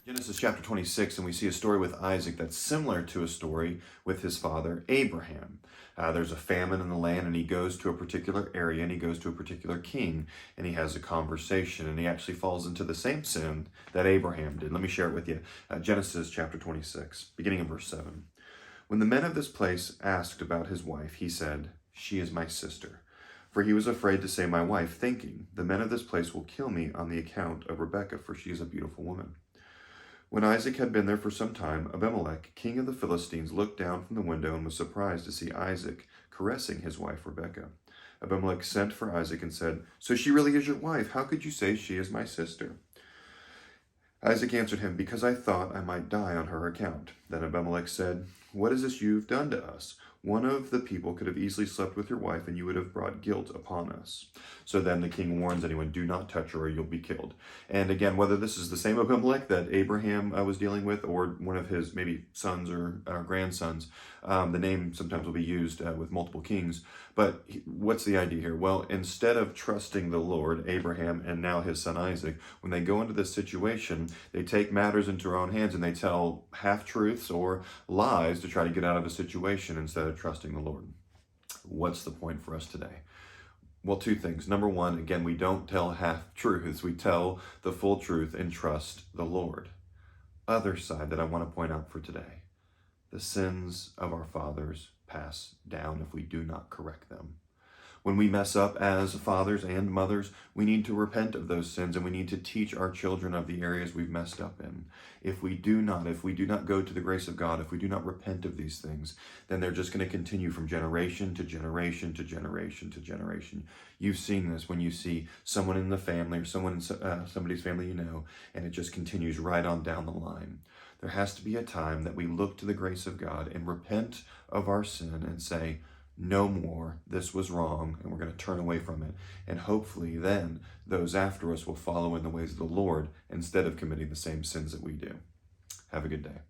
Genesis chapter 26, and we see a story with Isaac that's similar to a story with his father Abraham. There's a famine in the land, and he goes to a particular area, and he goes to a particular king, and he has a conversation, and he actually falls into the same sin that Abraham did. Let me share it with you. Genesis chapter 26, beginning in verse 7. When the men of this place asked about his wife, he said, "She is my sister." For he was afraid to say my wife, thinking, "The men of this place will kill me on the account of Rebekah, for she is a beautiful woman." When Isaac had been there for some time, Abimelech, king of the Philistines, looked down from the window and was surprised to see Isaac caressing his wife Rebekah. Abimelech sent for Isaac and said, "So she really is your wife? How could you say she is my sister?" Isaac answered him, "Because I thought I might die on her account." Then Abimelech said, "What is this you've done to us? One of the people could have easily slept with your wife, and you would have brought guilt upon us." So then the king warns anyone, "Do not touch her or you'll be killed." And again, whether this is the same Abimelech that Abraham was dealing with, or one of his maybe sons or grandsons, the name sometimes will be used with multiple kings. But what's the idea here? Well, instead of trusting the Lord, Abraham and now his son Isaac, when they go into this situation, they take matters into their own hands and they tell half-truths or lies to try to get out of a situation instead of trusting the Lord. What's the point for us today? Well, two things. Number one, again, we don't tell half-truths. We tell the full truth and trust the Lord. Other side that I want to point out for today. The sins of our fathers pass down if we do not correct them. When we mess up as fathers and mothers, we need to repent of those sins, and we need to teach our children of the areas we've messed up in. If we do not go to the grace of God, if we do not repent of these things, then they're just going to continue from generation to generation to generation to generation. You've seen this when you see someone in the family or someone in somebody's family you know, and it just continues right on down the line. There has to be a time that we look to the grace of God and repent of our sin and say, "No more, this was wrong," and we're going to turn away from it. And hopefully then those after us will follow in the ways of the Lord instead of committing the same sins that we do. Have a good day.